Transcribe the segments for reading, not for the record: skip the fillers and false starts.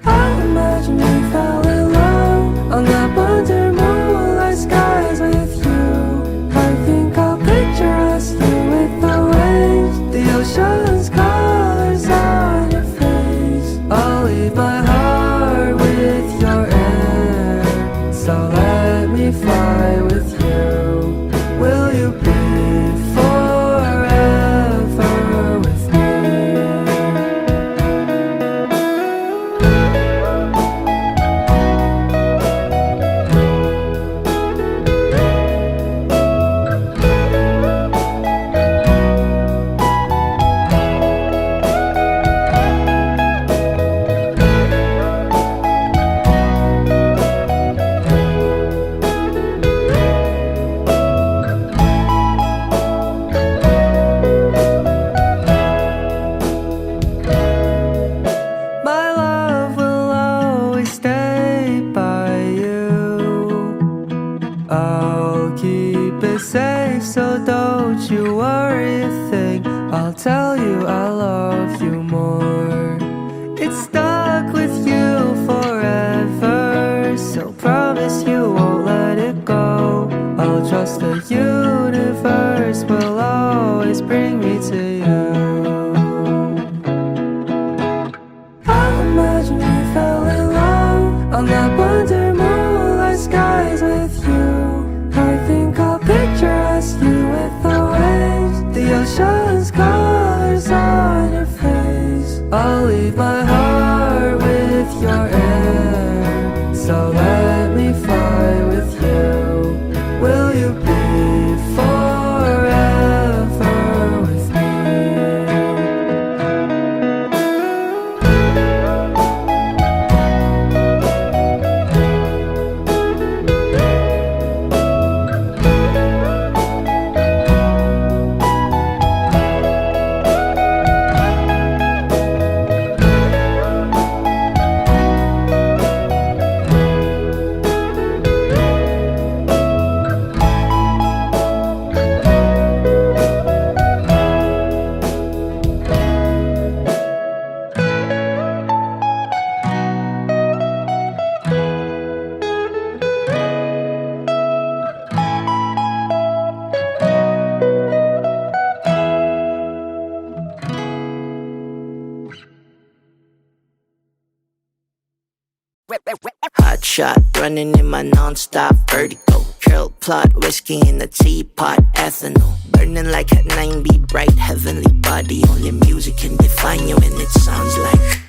I imagine we fell in love on the under moonlight skies with you. I think I'll picture us here with the waves, the ocean's colors on your face. I'll leave my heart with your air, so let me fly with you. Will you be forever with me? My love will always stay by you. I'll keep it safe, so don't you worry a thing. I'll tell you I love you more. It's stuck with you forever, so promise you won't let it go. I'll trust the universe will always bring me to you. I imagine we fell in love on the under moonlight skies with you. I think I'll picture us, you with the waves, the ocean's colors on your face. I'll leave my heart with your air, so let me fly with you. Will you be forever with me? Hot shot, running in my non-stop vertigo. Curl plot, whiskey in the teapot, ethanol. Burning like a 9B, bright heavenly body. Only music can define you and it sounds like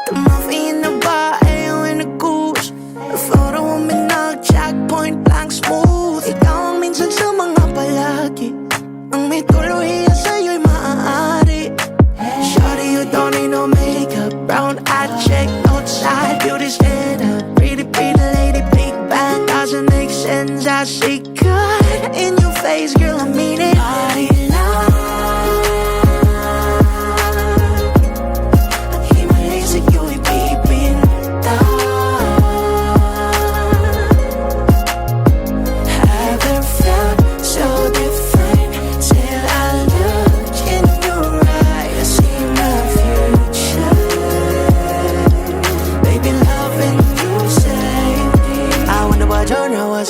the movie in the bar, AO in the goose. The photo of me nag-jack, point blank smooth. Ikaw ang minsan sa mga palagi. Ang may tuluhiya sa'yo'y maaari. Shawty, you don't need no makeup. Brown eye check outside, beauty stand up. Pretty, pretty lady, big bang. Doesn't make sense, I see God in your face, girl, I mean it. Body love.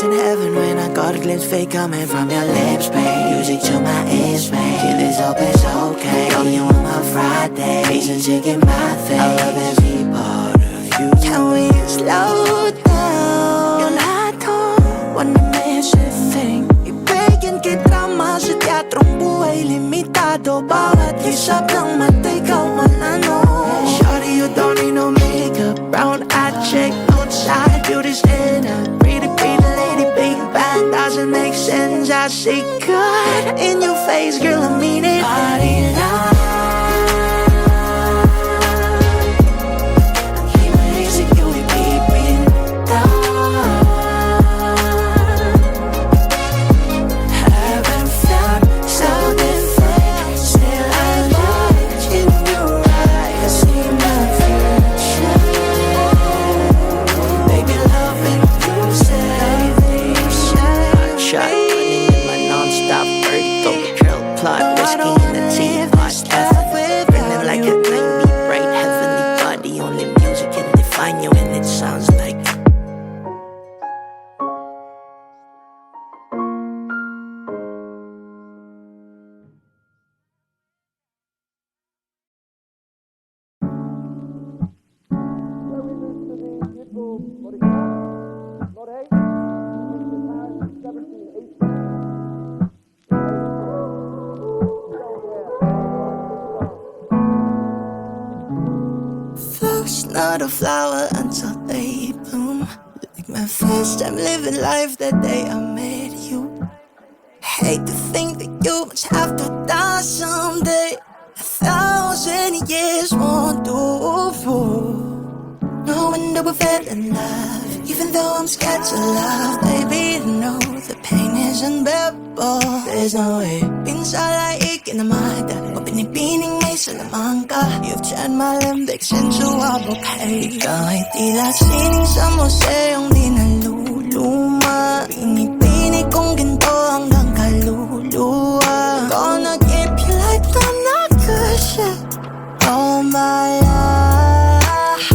In heaven when I got a glimpse fake coming from your lips, babe. Music to my ears, babe. Keep this up, it's okay. Girl, you on my Friday. Reason to get my thing. I love every part of you. Can we slow down? Yung lahat ko, wanna miss a thing. Ibigin kita mas sa teatrong buhay limitado. Bawat hisap ng mata, ikaw man ano. Shawty, you don't need no makeup. Brown eye check outside, beauty stand up. Pretty, pretty lady, big bang. Doesn't make sense, I see God in your face, girl, I mean it. Body love. Haven't felt so different. Still I look in your find you and it sounds like flowers, not a flower until they bloom. Like my first time living life that day I met you. Hate to think that you must have to die someday. 1,000 years won't do for knowing that we fell in love. Even though I'm scared to love, baby, no, the pain is unbearable. There's no way. Pinsalaig ka na mata, o pinipining may salamang ka. You've turned my limbic into a bouquet. Ikaw ay tila sining sa museong di naluluma. Pinipini kong ginto hanggang kaluluwa. Gonna keep you like the nagkasya all my life.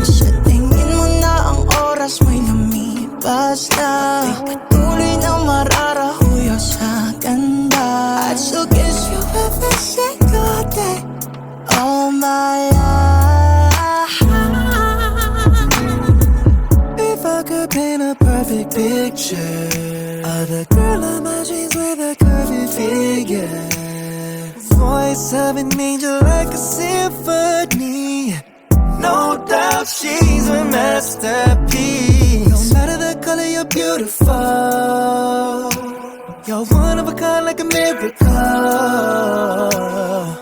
Sa tingin mo na ang oras mo'y lumipas na. Di patuloy na mararahuyo sa ganda. I'd still kiss you every single day all my life. If I could paint a perfect picture of the girl of my dreams with a curvy figure, voice of an angel like a symphony. No doubt she's a masterpiece. No matter the color, you're beautiful. You're one of a kind like a miracle.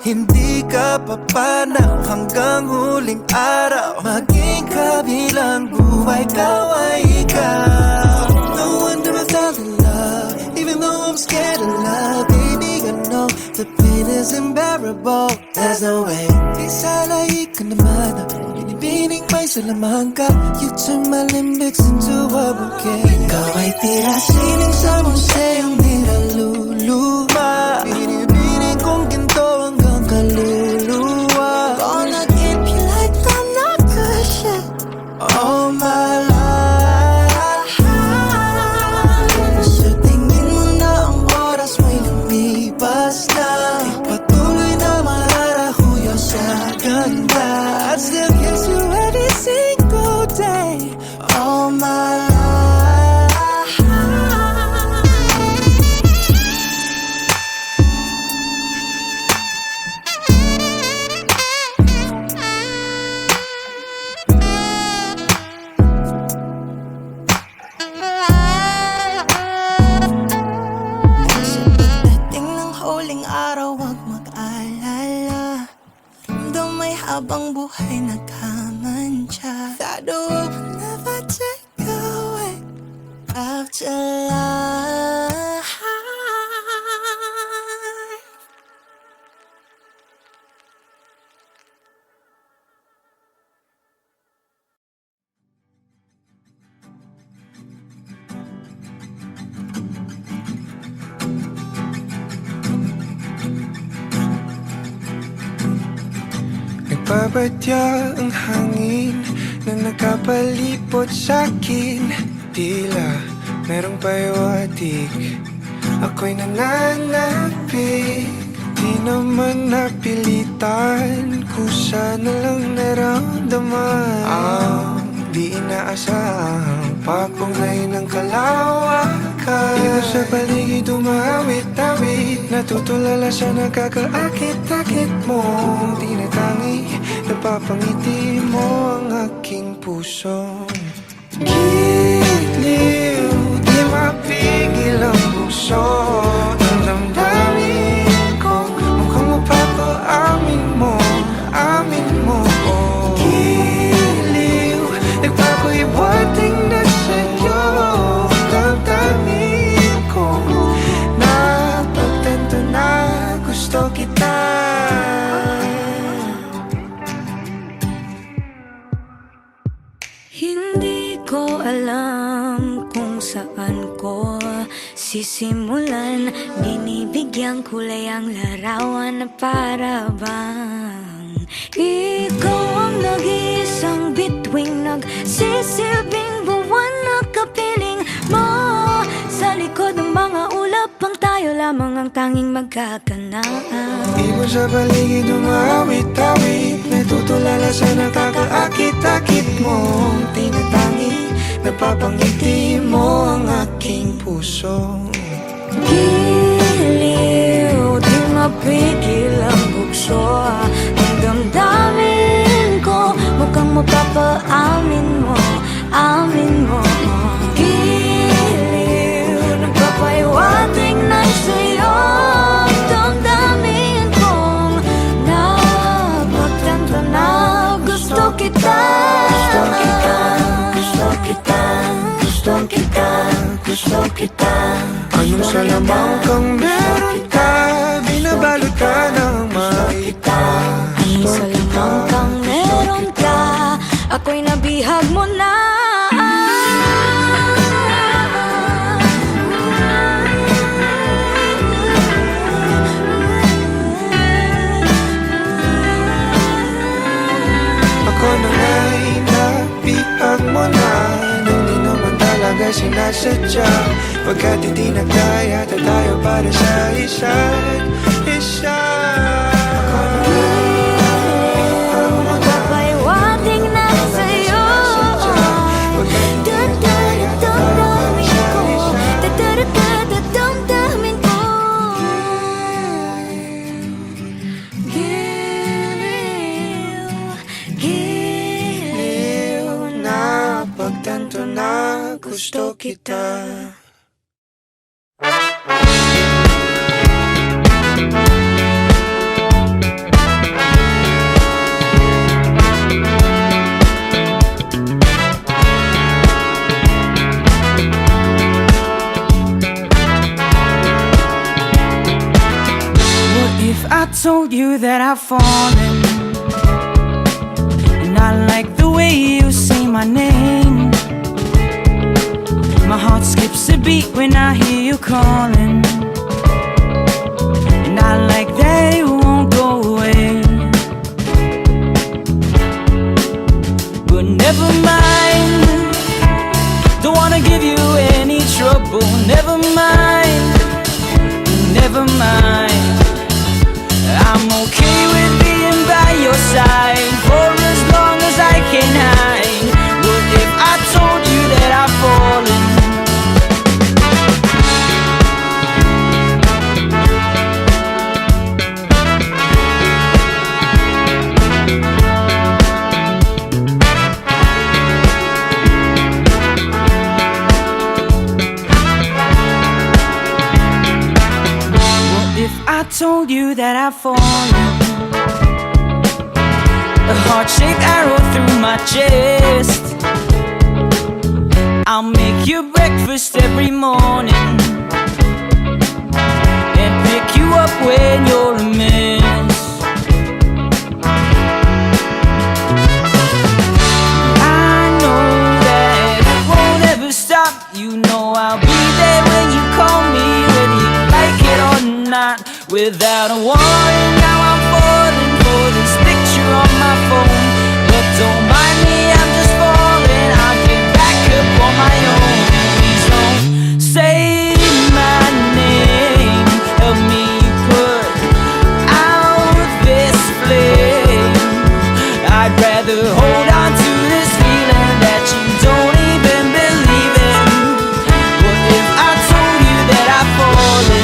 Hindi ka papanaw hanggang huling araw. Maging kabilang buhay, ikaw ay ikaw. No wonder I fell in love, even though I'm scared of love. Baby, I know the pain is unbearable. There's no way. Isalay ka naman, binibining may salamang ka. You turn my limbics into a bouquet. Ikaw ay tira sining sa museong niluluma. Binibining kong ginto hanggang kaluluwa. Gonna keep you like the nagkasya all my life. Sa tingin mo na ang oras mo'y lumipas na. Di patuloy na mararahuyo sa ganda. I'd still kiss you every single day all my life. Sa pagdating ng huling araw, wag mag-alala. Though may habang buhay nagkamantya, that will never take away after life. Nagbabadya ang hangin na nakapalipot sa'kin. Tila merong pahiwatig, ako'y nananapig. Di naman napilitan, kusa na lang naramdaman. Ang di inaasahang papunay ng kalawakan. Ito sa paligid umawit-awit, natutulala sa nakakaakit-akit mo. Tinatangi, napapangiti mo ang aking puso. Giliw, di mapigil ang puso. Ang damdamin ko, mukhang mapapaamin mo, amin mo. Giliw, nagpapahiwating na sa'yo. Damdamin ko, napagtanto na gusto kita. Hindi ko alam kung saan ko sisimulan. Binibigyan kulay ang larawan na para bang ikaw ang nag-iisa tanging magkakanaan. Ibon sa paligid umawit-awit, may tutulala sa nakakaakit-akit mong tinatangi. Napapangiti mo ang aking puso. Giliw, di mapigil ang bukso. Ang damdamin ko, mukhang mapapaamin mo, amin mo. Giliw, nagpapaiwating na sa'yo. Ang damdamin kong napagtanto na gusto kita. Gusto kita, gusto kita, gusto kita, gusto kita. Anong salamang kang meron ka, binabalot ka ng maita. Anong salamang kang meron ka, ako'y nabihag mo na. Ako na nga'y nabihag mo na, nang di naman talaga sinasadya. Pagkat hindi na kaya tayo para sa isa't isa. Magpapaiwating na sa'yo. Damdamin ko, damdamin ko. Giliw na Pagtanto na gusto kita. If I told you that I've fallen, and I like the way you say my name, my heart skips a beat when I hear you calling, and I like that it won't go away. But never mind, don't wanna give you any trouble. Never mind, never mind, I'm okay with being by your side for as long as I can hide. What if I told you that I've fallen? What if I told you that I've fallen? A heart-shaped arrow through my chest. I'll make you breakfast every morning and pick you up when you're a mess. I know that it won't ever stop. You know I'll be there when you call me, whether you like it or not. Without a warning, now I'm falling for this picture on my phone. But don't mind me, I'm just falling. I'll get back up on my own. Please don't say my name. Help me put out this flame. I'd rather hold on to this feeling that you don't even believe in. What if I told you that I've fallen?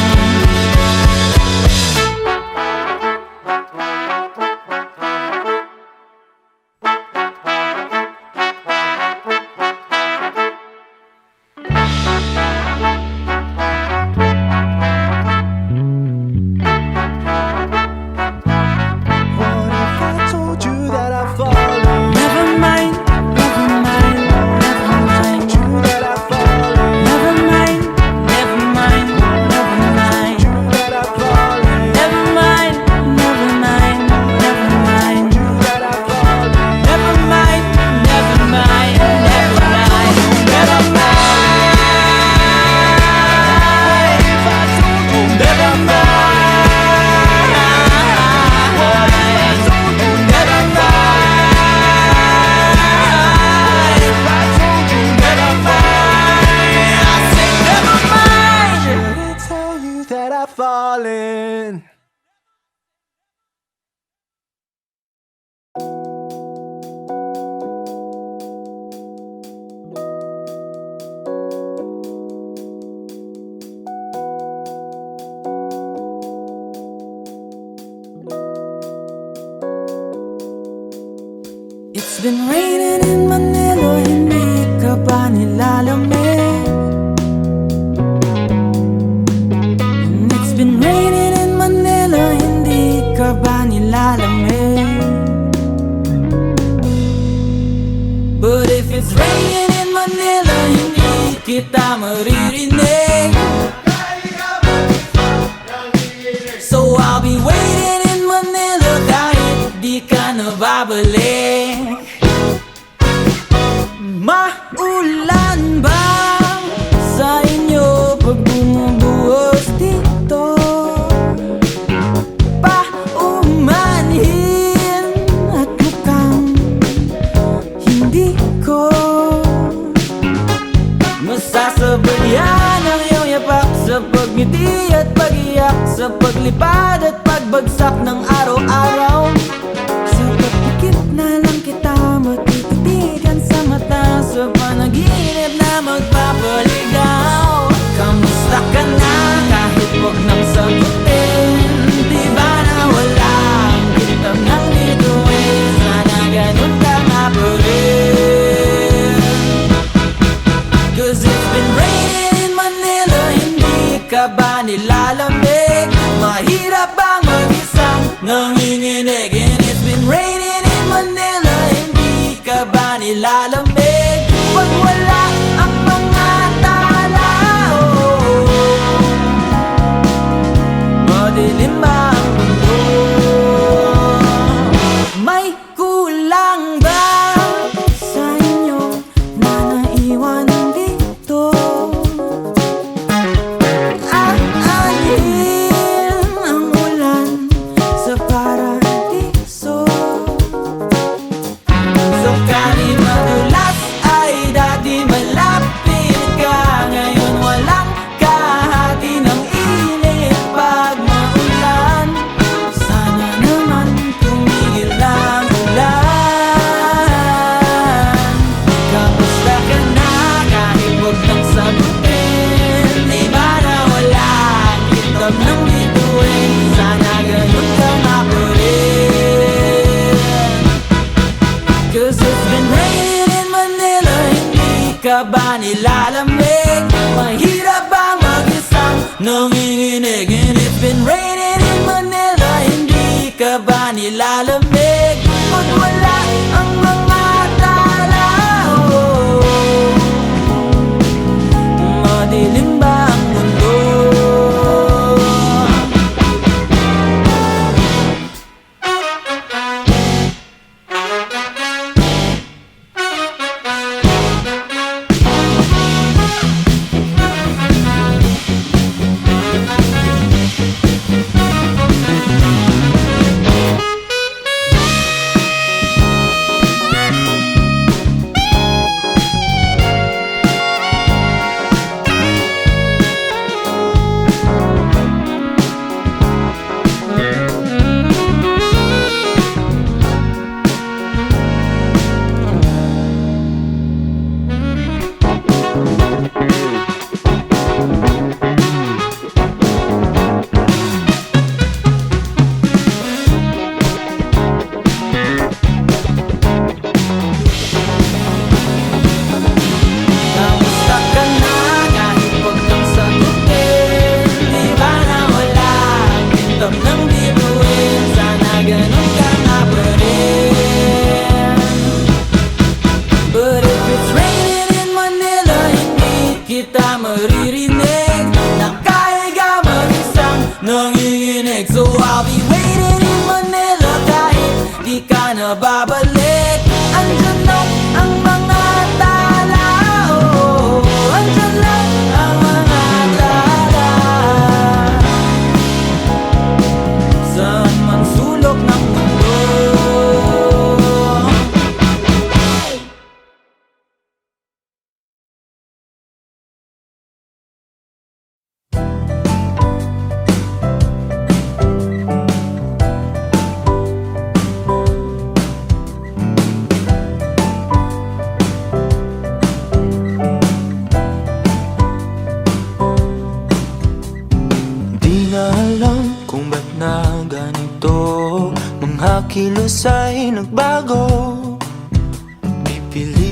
It's been raining in Manila, hindi ka ba nilalamig? And it's been raining in Manila, hindi ka ba nilalamig? But if it's raining in Manila, hindi kita maririnig. So I'll be waiting in Manila kahit di ka nababalik. Maulan ba sa inyo pag bumubuhos dito? Paumanhin at mukhang hindi ko masasabayan ang iyong yapak sa pagngiti at pag-iyak, sa paglipad at pagbagsak ng araw-araw. Sa pagpikit na lang kita matititigan sa mata, sa panaginip na magpapaligaw. Kamusta ka na kahit wag nang sagutin? Di ba na wala ang kitang nang bituin? Sana ganun ka nga pa rin. Cause it's been raining in Manila, hindi ka ba nilalamig? Mahirap bang mag-isang nanginginig? And it's been raining in Manila, hindi ka ba nilalamig? Pag wala ang mga tao, madilim ba ang mundo? May kulang ba sa inyo na naiwan dito? Aanhin ang ulan sa paradiso. So kahit madulas ay dati malapit ka, ngayon walang kahati ng init pag maulan. Sana naman tumigil ang ulan. Kamusta ka na kahit wag nang sagutin? Di ba na wala ang kitab ng bituin? Sana ganun ka nga pa rin. Cause it's been raining in Manila, hindi ka ba nilalamig? Mahirap bang mag-isang nanginginig? And it's been raining in Manila, hindi ka ba nilalamig? Pag wala ang mga tao, madilim ba ang mundo?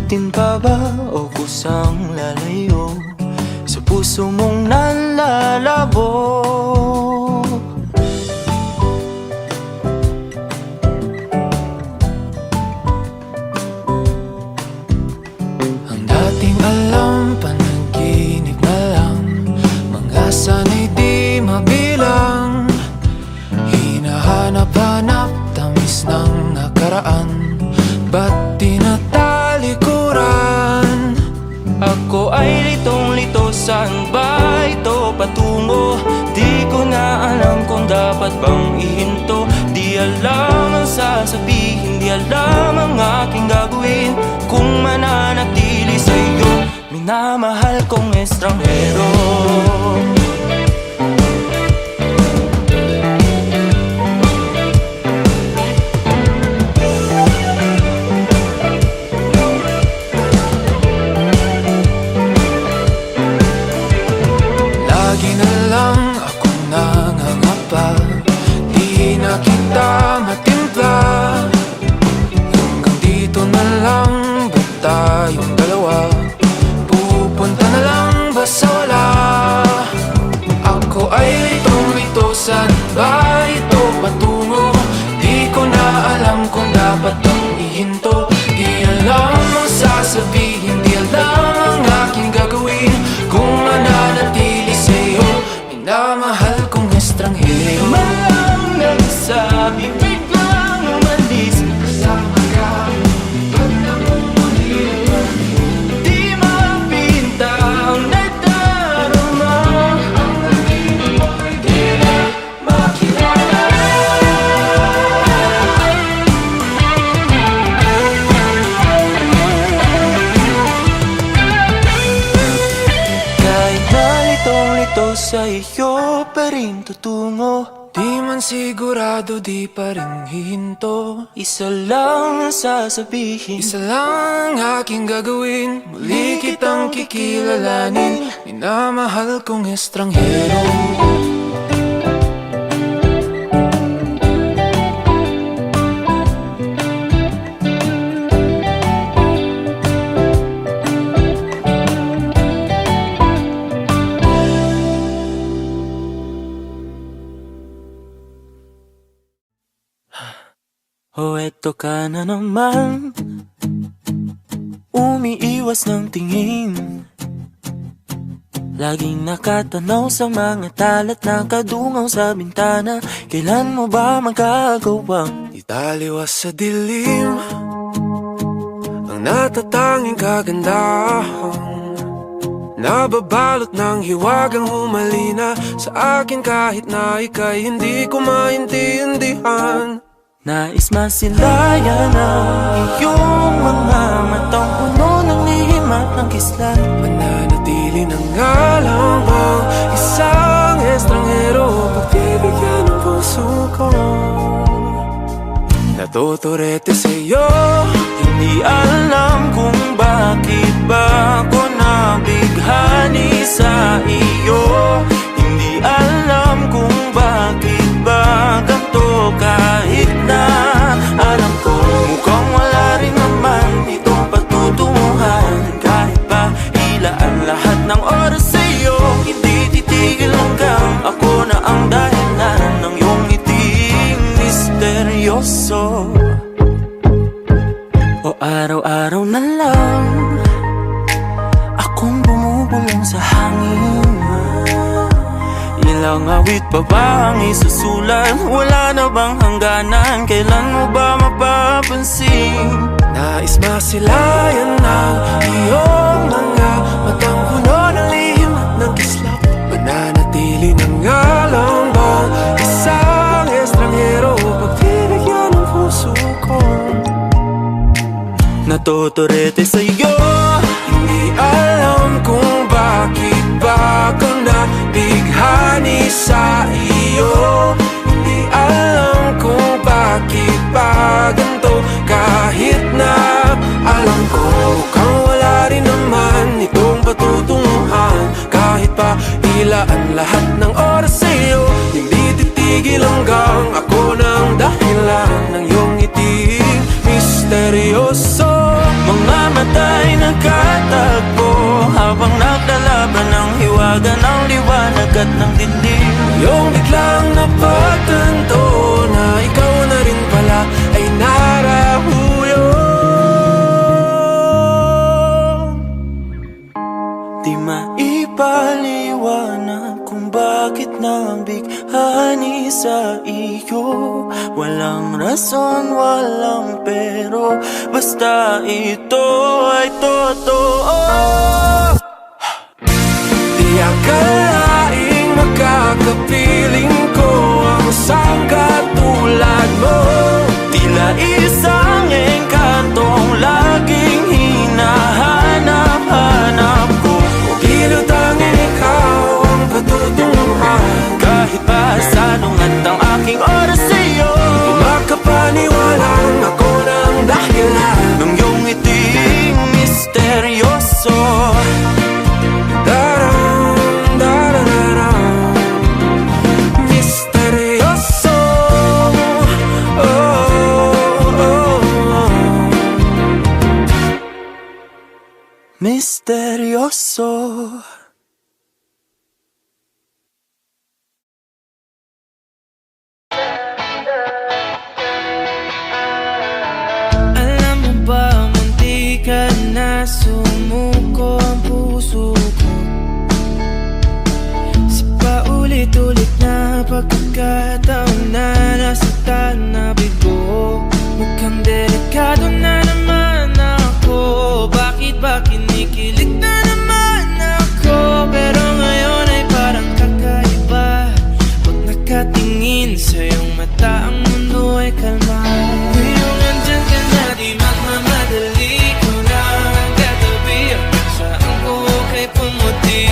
Bitin pa ba o kusang lalayo sa puso mong nalalabo? Ang dating alam, panaginip na lang, mga sana'y di mabilang. Hinahanap-hanap, tamis ng nakaraan, ba't di natalikuran? Ako ay litong-lito, saan ba ito patungo? Di ko na alam kung dapat bang ihinto. Di alam ang sasabihin, di alam ang aking gagawin kung mananatili sa'yo, minamahal kong estranghero. Lagi na lang ako nangangapa, di na kita matimpla. Hanggang dito na lang ba tayong dalawa? Pupunta na lang ba sa wala? Ako ay litong-lito, saan ba ito patungo? Di ko na alam kung dapat bang ihinto. Di alam ang sasabihin, di alam ang aking gagawin kung mananatili sa'yo, minamahal kong estranghero. Malang nagsabi, biglang umalis, kasama ka, ba't ako mahirap? Di mapinta ang nadarama, ang naging mo'y di na makilala. Kahit nalitong-lito sa iyo pa rin tutungo. Di man sigurado, di pa rin hihinto. Isa lang ang sasabihin, isa lang ang aking gagawin. Muli kitang kikilalanin, minamahal kong estranghero. Oh, eto ka na naman, umiiwas ng tingin, laging nakatanaw sa mga talat na kadungaw sa bintana. Kailan mo ba magagawang Italiwas sa dilim ang natatanging kagandahan, nababalot ng hiwagang humalina sa akin kahit na ika'y hindi ko maintindihan. nais masilayan ang iyong mga matang puno ng lihim at ng kislan? Mananatili na nga lang ang isang estranghero, pagbibigyan ng puso ko. Natuturete sa'yo, Hindi alam kung bakit ba ako nabighani sa iyo. Hindi alam kung bakit ba ganito, kahit na alam ko mukhang wala rin naman itong patutunguhan. Kahit pa ilaan lahat ng oras sa'yo, hindi titigil hanggang ako na ang dahilan ng iyong ngiting misteryoso. O araw-araw na lang akong bumubulong sa hangin. Ilang awit pa ba ang isusulat? Wala na bang hangganan? Kailan mo ba mapapansin? nais masilayan ng iyong mga matang puno ng lihim at ng kislap. Mananatili na nga lang bang isang estranghero, pagbibigyan ng puso ko. Natuturete sa'yo, Hindi alam kung bakit ba ako nabighani sa iyo. Hindi alam kung bakit ba ganito, kahit na alam ko mukhang wala rin naman itong patutunguhan. Kahit pa ilaan lahat ng oras sa'yo, hindi titigil hanggang ako ng dahilan ng iyong ngiting misteryoso. mga bawat ay nagkatagpo, habang naglalaban ng hiwaga ng liwanag at ng dilim. Yung biglang napagtanto na ikaw na rin pala ay narahuyo. Di maipaliwanag kung bakit nabighani sa iyo. Walang rason, walang pero, basta ito ay totoo. Di akalaing makakapiling ko ang isang katulad mo. Tila isang engkantong laging hinahanap-hanap ko. Tila tanging ikaw ang patutunguhan. Kahit pa sanungat ang aking oras sa'yo, Di makapaniwalang ako ng dahilan ng iyong ngiting misteryoso. Daram, darararam, misteryoso. Oh, oh, oh. Misteryoso. Alam mo ba, munti ka na sumuko ang puso ko sa paulit-ulit na pagkakataon na nasaktan na bigo. Mukhang delikado na naman ako. Bakit ba kinikilig na naman ako? Pero ngayon ay parang kakaiba. Pag nakatingin sa iyong mata, ang mundo ay kalma. Ngayong andyan ka na, di magmamadali ko na ang katabi. Saan ko kay pumuti?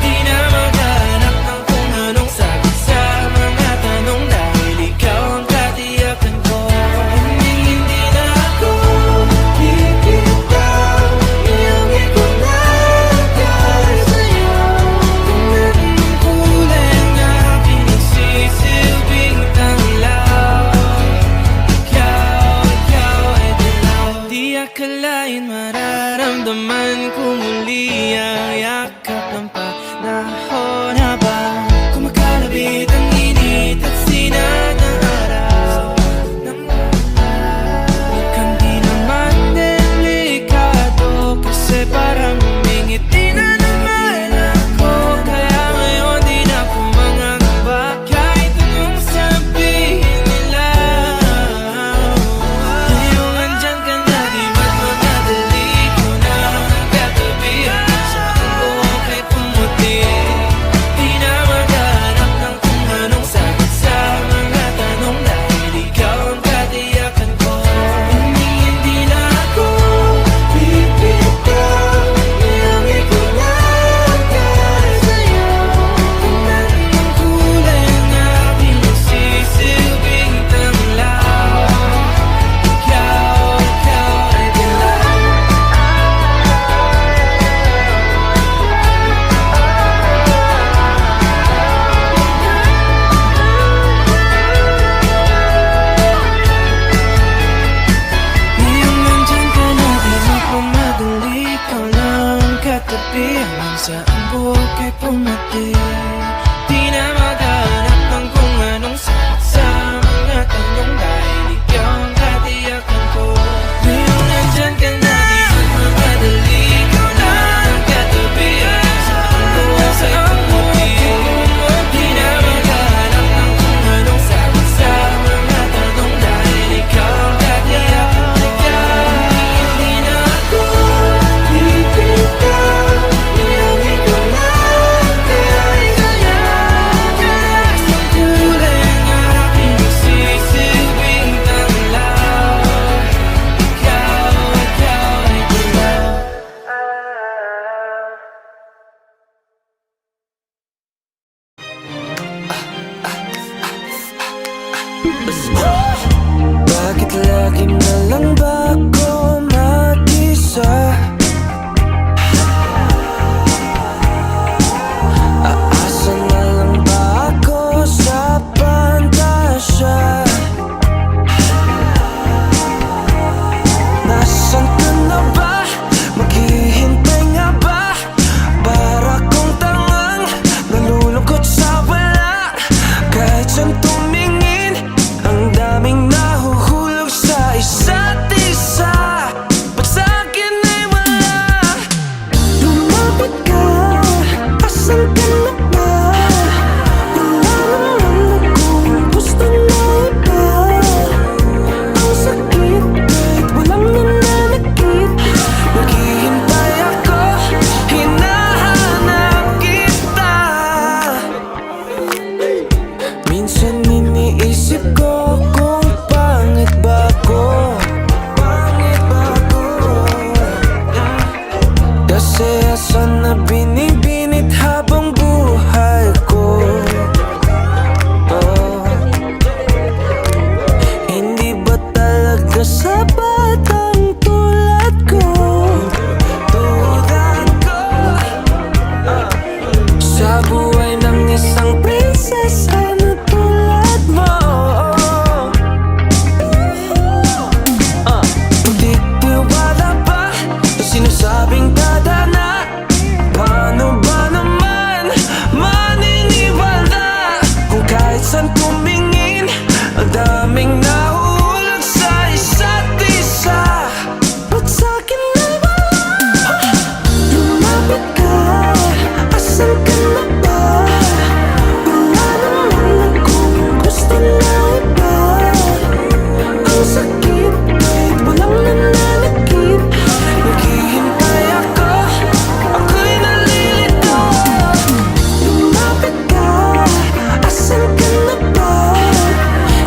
Di na maghanap ng kung anong sagot sa mga tanong, dahil ikaw ang katiyakan ko. Hindi na ako bibitaw, iyong ikot na agad sa'yo. Kung anong kulay ang aking nagsisilbing tanglaw, ikaw ay dilaw. Di akalain mararamdaman ko muli ang yakap ng panahon, habang kumakalabit ang init at sinag ng araw ng mukhang di naman delikado, kasi parang humingiti na naman ako. Kaya ngayon di na ako mangangamba, kahit anong sabihin nila. Ngayong andyan ka na, di magmamadali ko na ang katabi. Saan ko kay pumuti? Di na maghanap ng kung anong sagot sa mga tanong, dahil ikaw ang katiyakan ko. Hindi na ako bibitaw, iyong ikot na agad sa'yo. Kung anong kulay ang aking nagsisilbing tanglaw, ikaw ay dilaw. Ngayong nandyan ka na, di magmamadali, ikaw lang ang katabi. Hanggang saan buhok ay pumati. Di na maghanap ng kung anong sagot sa mga tanong, dahil ikaw ang katiyakan ko. Ngayong nandyan ka na, di magmamadali, ikaw lang ang katabi. Hanggang saan buhok ay pumati. Di na maghanap ng kung anong sagot sa mga tanong, dahil ikaw ang katiyakan ko. Hindi na ako bibitaw, iyong ikot na agad sa'yo. Ang kulay ang aking nagsisilbing tanglaw, ikaw ay dilaw. Bakit lagi na lang ba ako mag-isa? Aasa na lang ba ako sa pantasya? Nasaan ka na ba? saya sana binibinit habang buhay ko. Oh, hindi ba talaga sapat ang tulad ko? Tulad ko sa buhay ng isang prinsesa na tulad mo. Magtitiwala ba sa sinasabing dadana? Paano ba naman maniniwala kung kahit saan tumingin ang daming nahuhulog sa isa't isa? Ba't sa'kin na wala? Lumapit ka, asan ka na ba? Wala naman akong gusto na iba. Ang sakit kahit walang nananakit. Naghihintay ako, ako'y nalilito. Lumapit ka, asan ka na ba?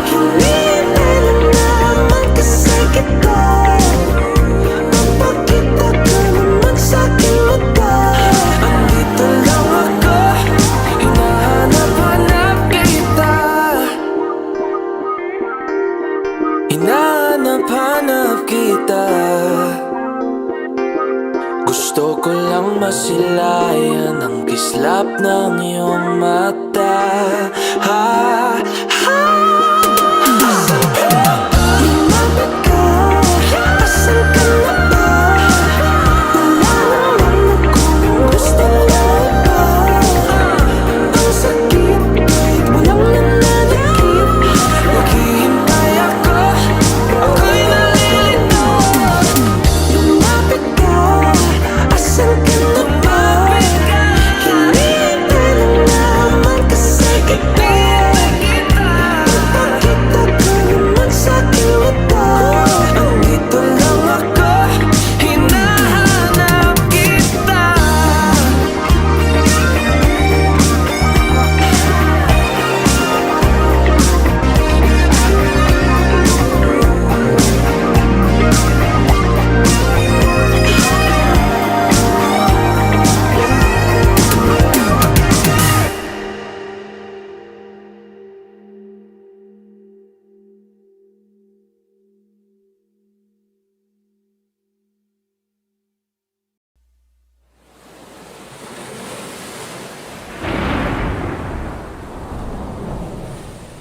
Hinihintay lang naman kasi kita. Papakita ka naman sa'king mata. Andito lang ako, hinahanap-hanap kita. Hinahanap-hanap kita. Gusto ko lang masilayan ang kislap ng iyong mata. Ha, ha. Asan ka na ba? Lumapit ka, asan ka na ba? Wala naman akong gusto na iba. Ang sakit kahit walang nananakit. Naghihintay ako, ako'y nalilito. Lumapit ka, asan ka na ba? Hinihintay lang naman kasi kita. Papakita ka naman sa'king mata. Andito lang ako, hinahanap kita.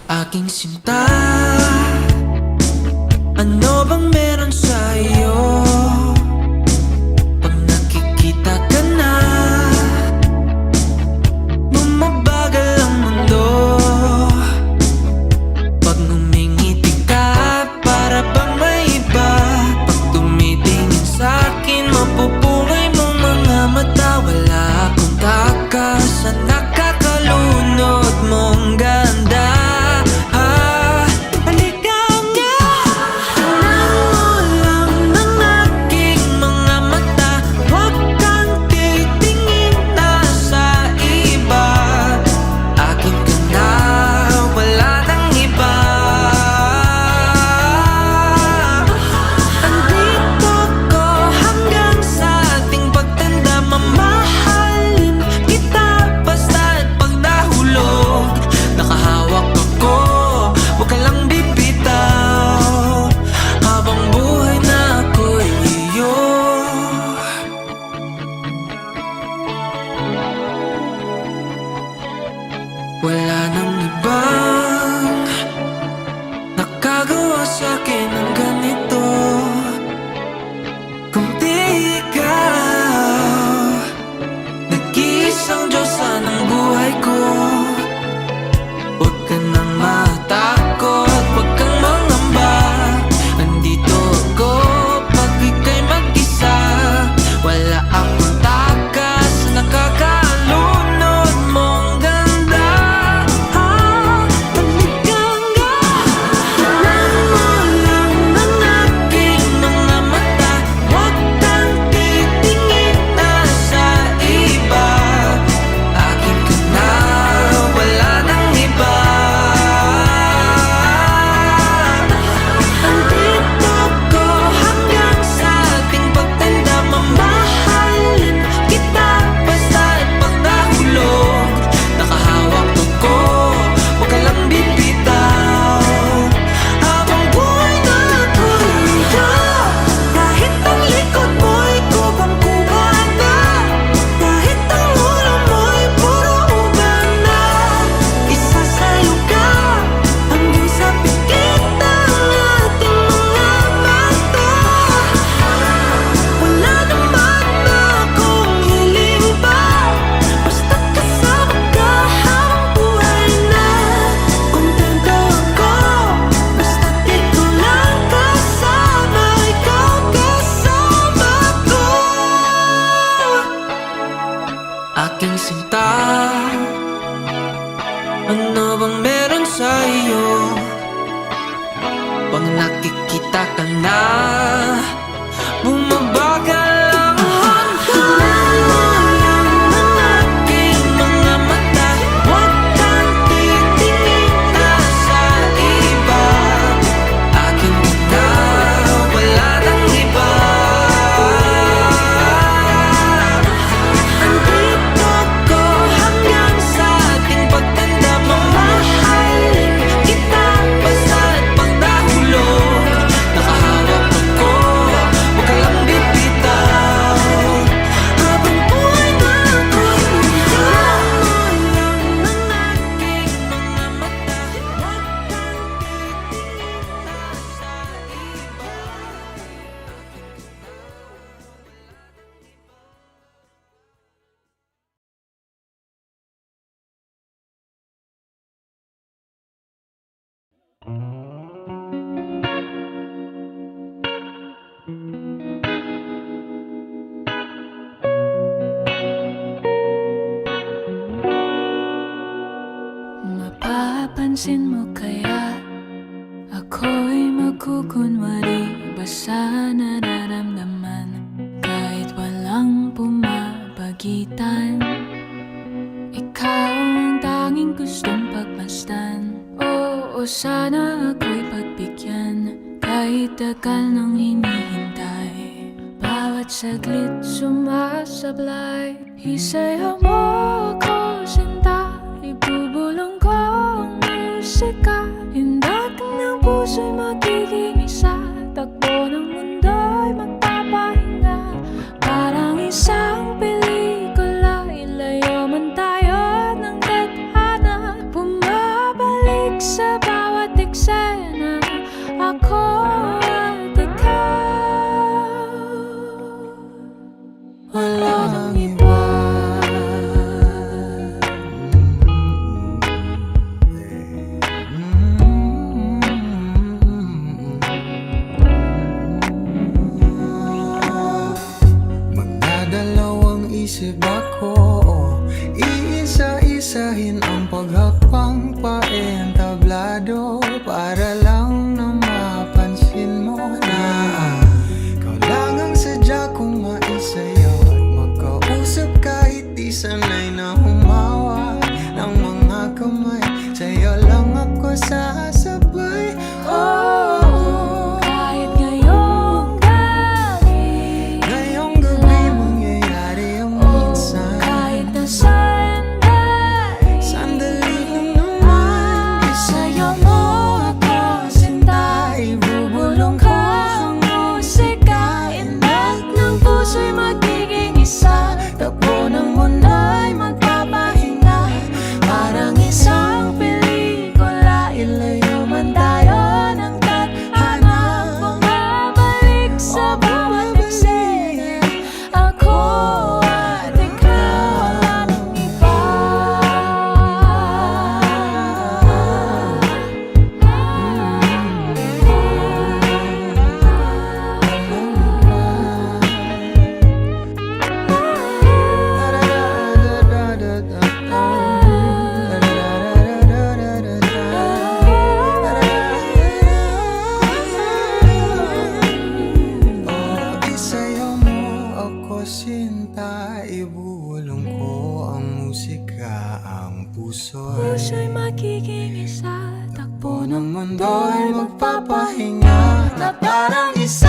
Aking sinta, ano bang meron sa'yo? Pag nakikita ka na, bumabagal ang mundo. Pag ngumingiti ka, para bang may iba. Pag tumitingin sa'kin, mapupungay mong mga mata. Wala akong takas sa nakakalunod mong ganda. Wala nang ibang nakagawa sa'kin ng ganito. Kung di ikaw, nag-iisang Diyosa ng buhay ko. Huwag ka nang matakot, huwag kang mangamba. Andito ako pag ika'y mag-isa. Wala akong takas na nakakalunod mong ganda. Tingnan mo lang ang aking mga mata. Huwag sinta. Ano bang meron sa iyo? Pag nakikita ka na, bumabagal ang hanggang ng aking mga mata. Huwag kang titingin na sa iba. Akin ka na, wala nang iba. Andito ko hanggang sa ating pagtanda. Mamahalin kita basta't pagdahulog. Nakahawak ako, huwag ka lang bibitaw. Habang buhay na ako'y hinihilang mo lang ng aking mga mata. Huwag kang titingin na sa iba. Mapapansin mo kaya ako'y magkukunwari ba sa nararamdaman kahit walang pumapagitan? Ikaw ang tanging gustong pagmasdan. Oo, sana ako'y pagbigyan kahit tagal nang hinihintay. Bawat saglit sumasablay. Isayaw mo ako, sinta. Ibubulong ko ang musika. Hindak ng puso'y magiging isa. Takbo ng mundo'y magpapahinga. Parang isang pelikula. Ilayo man tayo ng tadhana. Bumabalik sa bawat eksena. Ako at ikaw. Wala nang iba. Magdadalawang isip ako, iisa-isahin ang paghakbang paentablado para lang na mapansin mo na ikaw lang ang sadya kong maisayaw at magkausap kahit di sanay na humawa ng mga kamay. Sa'yo lang ako sasabay. Oh, Kahit ngayong gabi, ngayong gabi mangyayari ang minsan. kahit nasaan tayo, Sandali lang naman, isayaw mo ako, sinta. Ibubulong ko ang musika. Indak ng puso'y magiging isa. Takbo ng mundo'y magpapahinga. Parang isang pelikula. Ilayo man tayo ng tadhana. Bumabalik sa bawat eksena. Ako at ikaw, wala nang iba. Isayaw mo ako, sinta. Ibubulong ko ang musika. Ang puso'y Puso'y magiging isa. Takbo ng mundo'y magpapahinga na parang isa.